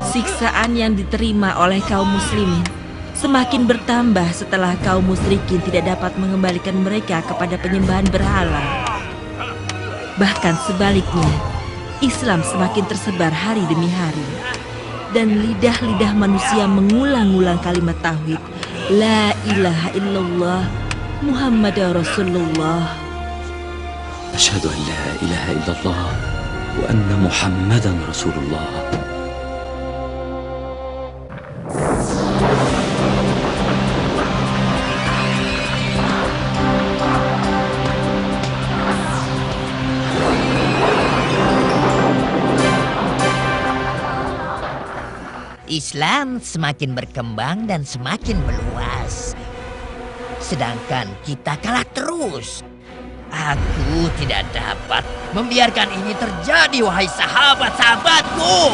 Siksaan yang diterima oleh kaum muslimin semakin bertambah setelah kaum musyrikin tidak dapat mengembalikan mereka kepada penyembahan berhala. Bahkan sebaliknya, Islam semakin tersebar hari demi hari. Dan lidah-lidah manusia mengulang-ulang kalimat tauhid, La ilaha illallah, Muhammadur Rasulullah. Asyhadu an la ilaha illallah wa anna Muhammadan Rasulullah. Islam semakin berkembang dan semakin meluas. Sedangkan kita kalah terus. Aku tidak dapat membiarkan ini terjadi, wahai sahabat-sahabatku.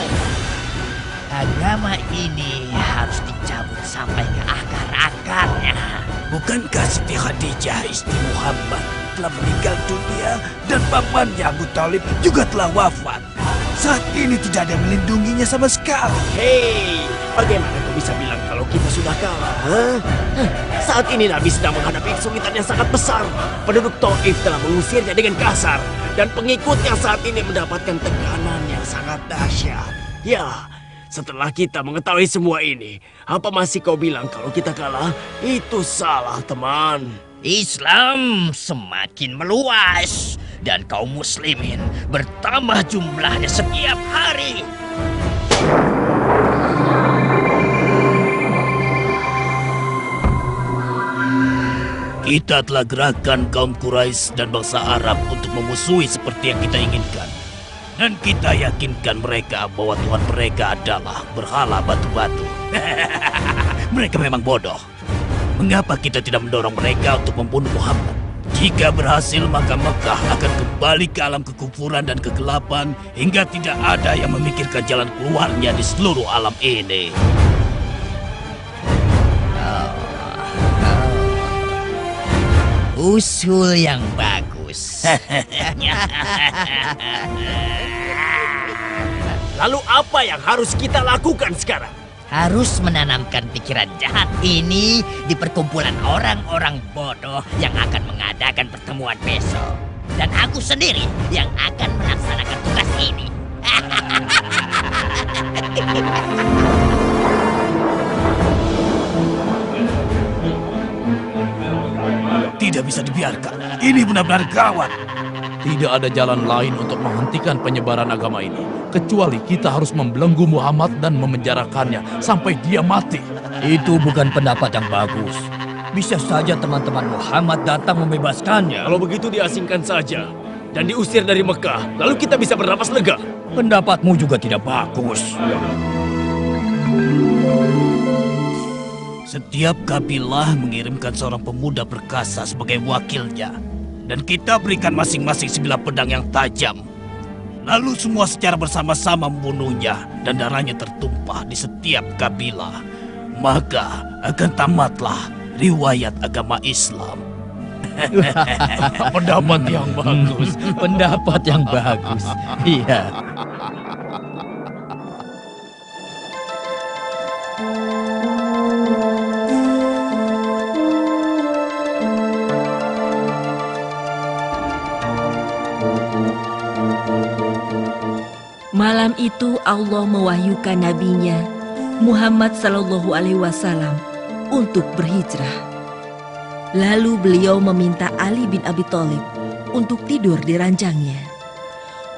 Agama ini harus dicabut sampai ke akar-akarnya. Bukankah Siti Khadijah istri Muhammad telah meninggal dunia dan pamannya Abu Talib juga telah wafat? Saat ini tidak ada yang melindunginya sama sekali. Hei, bagaimana kau bisa bilang kalau kita sudah kalah? Saat ini Nabi sedang menghadapi kesulitan yang sangat besar. Penduduk Taif telah mengusirnya dengan kasar. Dan pengikutnya saat ini mendapatkan tekanan yang sangat dahsyat. Ya, setelah kita mengetahui semua ini, apa masih kau bilang kalau kita kalah? Itu salah, teman. Islam semakin meluas dan kaum muslimin bertambah jumlahnya setiap hari. Kita telah gerakkan kaum Quraisy dan bangsa Arab untuk memusuhi seperti yang kita inginkan. Dan kita yakinkan mereka bahwa Tuhan mereka adalah berhala batu-batu. Mereka memang bodoh. Mengapa kita tidak mendorong mereka untuk membunuh Muhammad? Jika berhasil, maka Mekah akan kembali ke alam kekufuran dan kegelapan hingga tidak ada yang memikirkan jalan keluarnya di seluruh alam ini. Usul yang bagus. Lalu apa yang harus kita lakukan sekarang? Harus menanamkan pikiran jahat ini di perkumpulan orang-orang bodoh yang akan mengadakan pertemuan besok. Dan aku sendiri yang akan melaksanakan tugas ini. Tidak bisa dibiarkan. Ini benar-benar gawat. Tidak ada jalan lain untuk menghentikan penyebaran agama ini, kecuali kita harus membelenggu Muhammad dan memenjarakannya sampai dia mati. Itu bukan pendapat yang bagus. Bisa saja teman-teman Muhammad datang membebaskannya. Kalau begitu diasingkan saja dan diusir dari Mekah, lalu kita bisa bernapas lega. Pendapatmu juga tidak bagus. Setiap kabilah mengirimkan seorang pemuda perkasa sebagai wakilnya. Dan kita berikan masing-masing sebilah pedang yang tajam. Lalu semua secara bersama-sama membunuhnya dan darahnya tertumpah di setiap kabilah. Maka akan tamatlah riwayat agama Islam. Pendapat yang bagus. Pendapat yang bagus. Iya. Malam itu Allah mewahyukan nabinya Muhammad Sallallahu Alaihi Wasallam untuk berhijrah. Lalu beliau meminta Ali bin Abi Thalib untuk tidur di ranjangnya.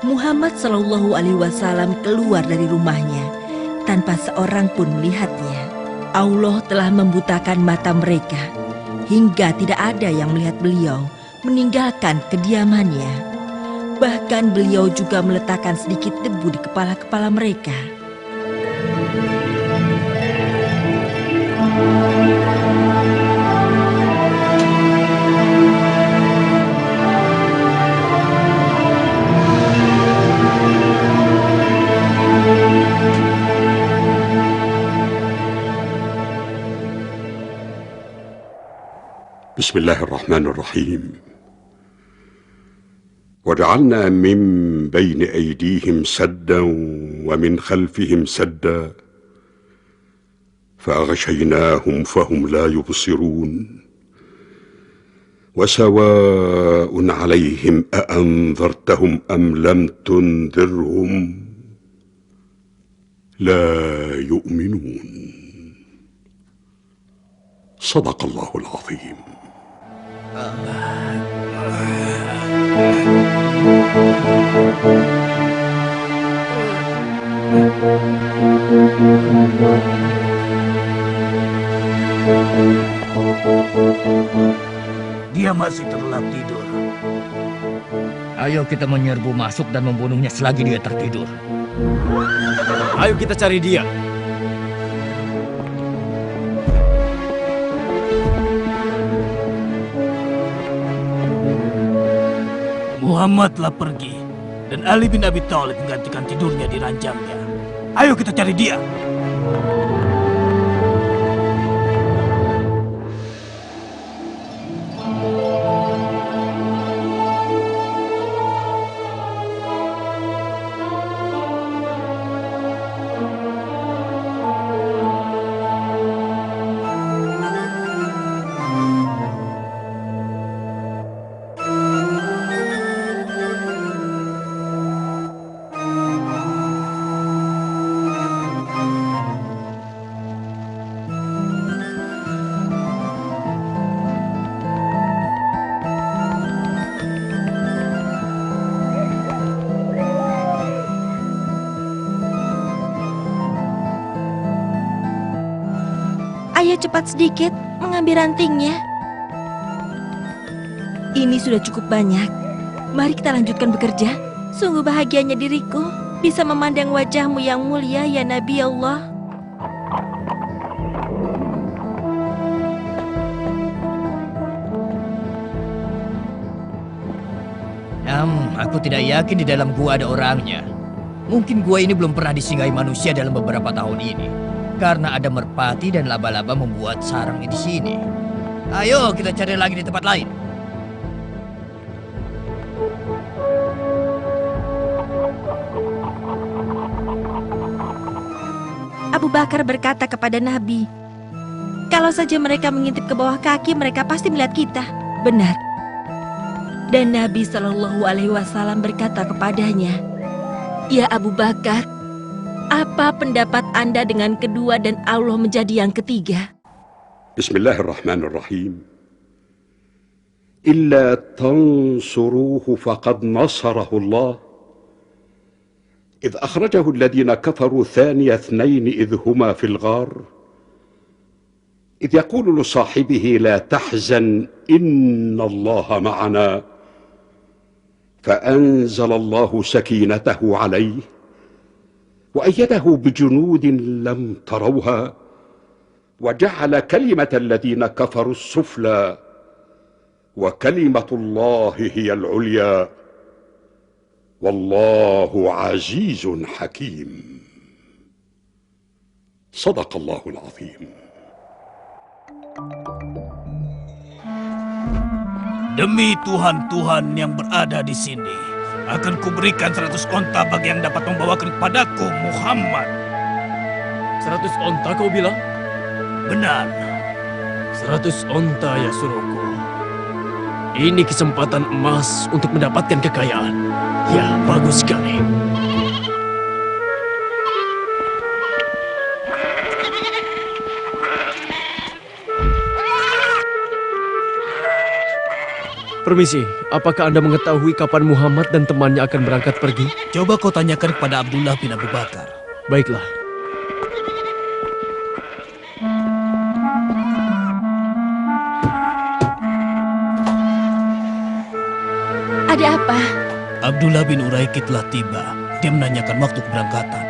Muhammad Sallallahu Alaihi Wasallam keluar dari rumahnya tanpa seorang pun melihatnya. Allah telah membutakan mata mereka hingga tidak ada yang melihat beliau meninggalkan kediamannya. Bahkan beliau juga meletakkan sedikit debu di kepala-kepala mereka. Bismillahirrahmanirrahim. وجعلنا من بين أيديهم سدا ومن خلفهم سدا فأغشيناهم فهم لا يبصرون وسواء عليهم أأنذرتهم أم لم تنذرهم لا يؤمنون. صدق الله العظيم. Dia masih terlelap tidur. Ayo kita menyerbu masuk dan membunuhnya selagi dia tertidur. Ayo kita cari dia. Muhammad telah pergi dan Ali bin Abi Thalib menggantikan tidurnya di ranjangnya. Ayo kita cari dia. Ayo cepat sedikit mengambil rantingnya. Ini sudah cukup banyak. Mari kita lanjutkan bekerja. Sungguh bahagianya diriku bisa memandang wajahmu yang mulia ya Nabi Allah. Aku tidak yakin di dalam gua ada orangnya. Mungkin gua ini belum pernah disinggahi manusia dalam beberapa tahun ini. Karena ada merpati dan laba-laba membuat sarangnya di sini. Ayo kita cari lagi di tempat lain. Abu Bakar berkata kepada Nabi, kalau saja mereka mengintip ke bawah kaki, mereka pasti melihat kita. Benar. Dan Nabi Shallallahu Alaihi Wasallam berkata kepadanya, ya Abu Bakar, apa pendapat Anda dengan kedua dan Allah menjadi yang ketiga? Bismillahirrahmanirrahim. Illa tansuruhu faqad nasarahu Allah. إذ أخرجه الذين كفروا ثاني اثنين إذ هما في الغار إذ يقول لصاحبه لا تحزن إن الله معنا فأنزل الله سكينته عليه وأيده بجنود لم تروها وجعل كلمة الذين كفروا السفلى وكلمة الله هي العليا والله عزيز حكيم. صدق الله العظيم. Demi Tuhan-Tuhan yang berada di sini, akan kuberikan 100 onta bagi yang dapat membawakan kepadaku Muhammad. 100 onta kau bilang? Benar. 100 onta ya suruhku. Ini kesempatan emas untuk mendapatkan kekayaan. Ya, bagus sekali. Permisi, apakah Anda mengetahui kapan Muhammad dan temannya akan berangkat pergi? Coba kau tanyakan kepada Abdullah bin Abu Bakar. Baiklah. Ada apa? Abdullah bin Uraikid telah tiba. Dia menanyakan waktu keberangkatan.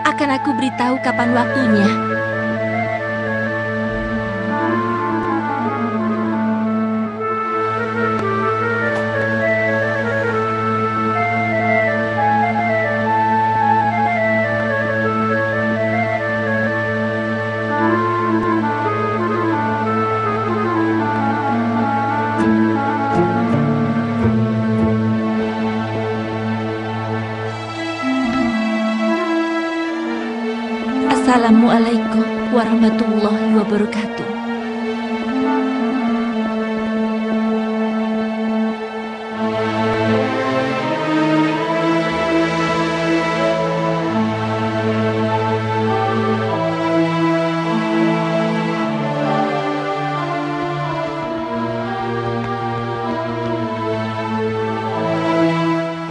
Akan aku beritahu kapan waktunya. Assalamualaikum warahmatullahi wabarakatuh.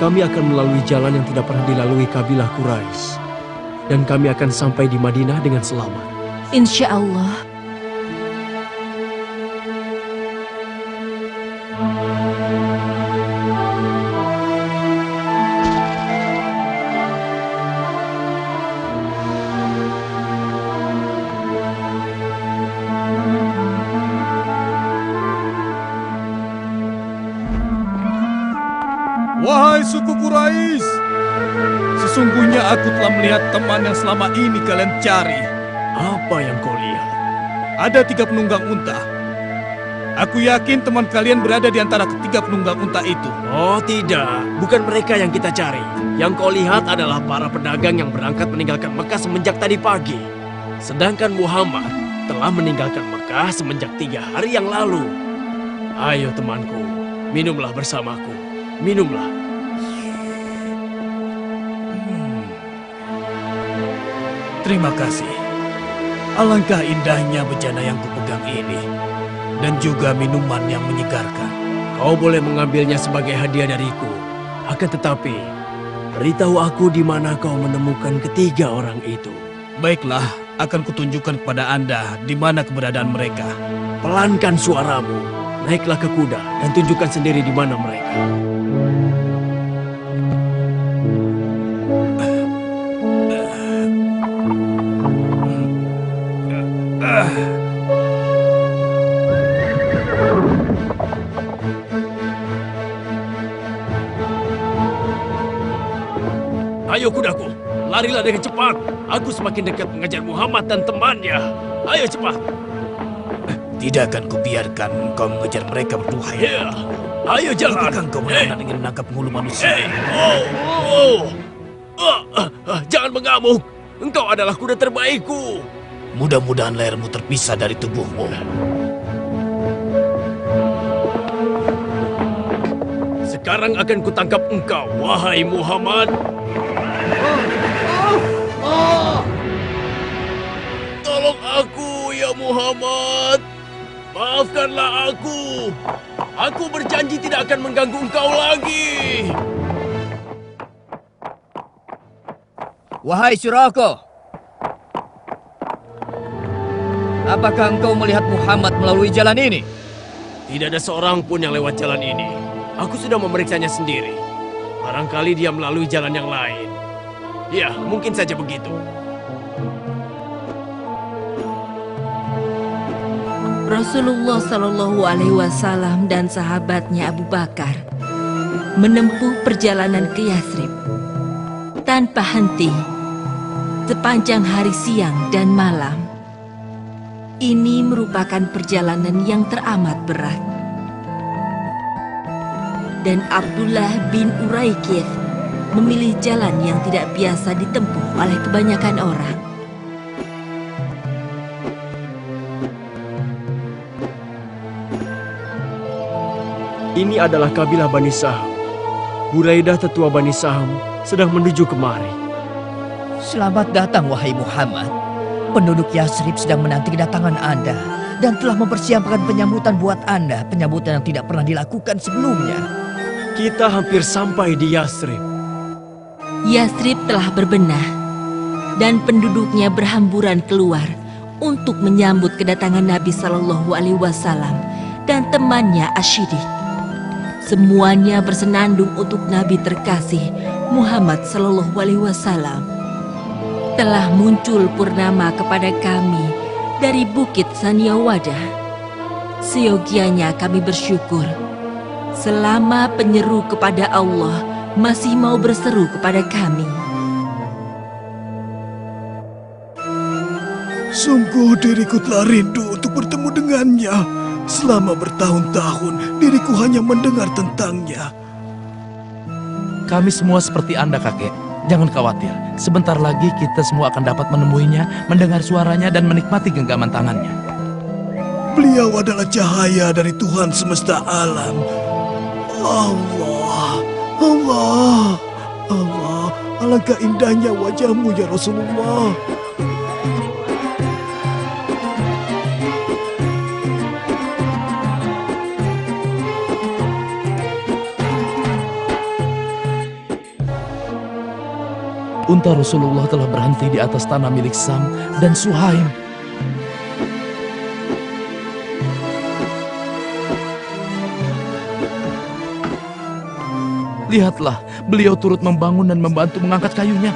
Kami akan melalui jalan yang tidak pernah dilalui kabilah Quraisy. Dan kami akan sampai di Madinah dengan selamat. Insya Allah. Wahai suku Quraisy, sesungguhnya aku telah melihat teman yang selama ini kalian cari. Apa yang kau lihat? Ada 3 penunggang unta. Aku yakin teman kalian berada di antara ketiga penunggang unta itu. Oh tidak, bukan mereka yang kita cari. Yang kau lihat adalah para pedagang yang berangkat meninggalkan Mekah semenjak tadi pagi. Sedangkan Muhammad telah meninggalkan Mekah semenjak 3 hari yang lalu. Ayo temanku, minumlah bersamaku. Minumlah. Terima kasih. Alangkah indahnya bejana yang kupegang ini. Dan juga minuman yang menyegarkan. Kau boleh mengambilnya sebagai hadiah dariku. Akan tetapi, beritahu aku di mana kau menemukan ketiga orang itu. Baiklah, akan kutunjukkan kepada Anda di mana keberadaan mereka. Pelankan suaramu. Naiklah ke kuda dan tunjukkan sendiri di mana mereka. Ayo kudaku, larilah dengan cepat. Aku semakin dekat mengejar Muhammad dan temannya. Ayo cepat. Tidak akan kubiarkan kau mengejar mereka berdua. Ya, ayo jalan. Apakah kau menang dengan menangkap penghulu manusia? Jangan mengamuk. Engkau adalah kuda terbaikku. Mudah-mudahan lehermu terpisah dari tubuhmu. Sekarang akan kutangkap engkau, wahai Muhammad. Tolong aku, ya Muhammad. Maafkanlah aku. Aku berjanji tidak akan mengganggu engkau lagi. Wahai Suraka, apakah engkau melihat Muhammad melalui jalan ini? Tidak ada seorang pun yang lewat jalan ini. Aku sudah memeriksanya sendiri. Barangkali dia melalui jalan yang lain. Ya, mungkin saja begitu. Rasulullah Shallallahu Alaihi Wasallam dan sahabatnya Abu Bakar menempuh perjalanan ke Yathrib tanpa henti sepanjang hari siang dan malam. Ini merupakan perjalanan yang teramat berat. Dan Abdullah bin Uraikith memilih jalan yang tidak biasa ditempuh oleh kebanyakan orang. Ini adalah kabilah Bani Saham. Buraidah tetua Bani Saham sedang menuju kemari. Selamat datang, wahai Muhammad. Penduduk Yathrib sedang menanti kedatangan Anda dan telah mempersiapkan penyambutan buat Anda, penyambutan yang tidak pernah dilakukan sebelumnya. Kita hampir sampai di Yathrib. Yathrib telah berbenah dan penduduknya berhamburan keluar untuk menyambut kedatangan Nabi Shallallahu Alaihi Wasallam dan temannya Ashidik. Semuanya bersenandung untuk Nabi terkasih Muhammad Shallallahu Alaihi Wasallam. Telah muncul purnama kepada kami dari Bukit Saniawadah. Seyogianya kami bersyukur selama penyeru kepada Allah masih mau berseru kepada kami. Sungguh diriku telah rindu untuk bertemu dengannya. Selama bertahun-tahun diriku hanya mendengar tentangnya. Kami semua seperti Anda, kakek. Jangan khawatir, sebentar lagi kita semua akan dapat menemuinya, mendengar suaranya dan menikmati genggaman tangannya. Beliau adalah cahaya dari Tuhan semesta alam. Allah, Allah, Allah, alangkah indahnya wajahmu ya Rasulullah. Unta Rasulullah telah berhenti di atas tanah milik Sam dan Suhaim. Lihatlah, beliau turut membangun dan membantu mengangkat kayunya.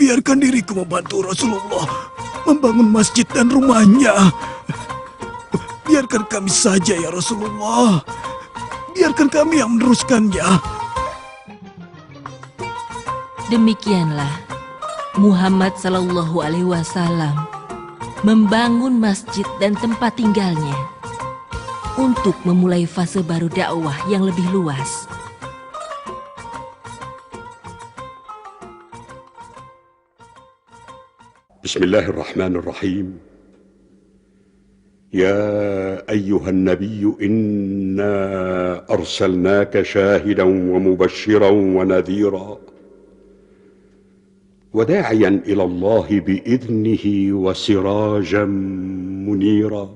Biarkan diriku membantu Rasulullah membangun masjid dan rumahnya. Biarkan kami saja ya Rasulullah. Biarkan kami yang meneruskannya. Demikianlah Muhammad Sallallahu Alaihi Wasallam membangun masjid dan tempat tinggalnya untuk memulai fase baru dakwah yang lebih luas. Bismillahirrahmanirrahim. يا أيها النبي إنا أرسلناك شاهدا ومبشرا ونذيرا وداعيا إلى الله بإذنه وسراجا منيرا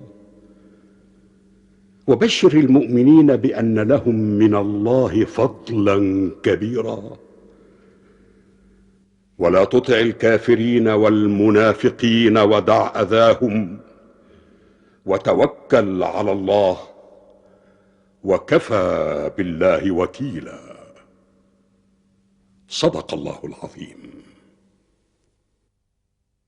وبشر المؤمنين بأن لهم من الله فضلا كبيرا ولا تطع الكافرين والمنافقين ودع أذاهم وتوكل على الله وكفى بالله وكيلا. صدق الله العظيم.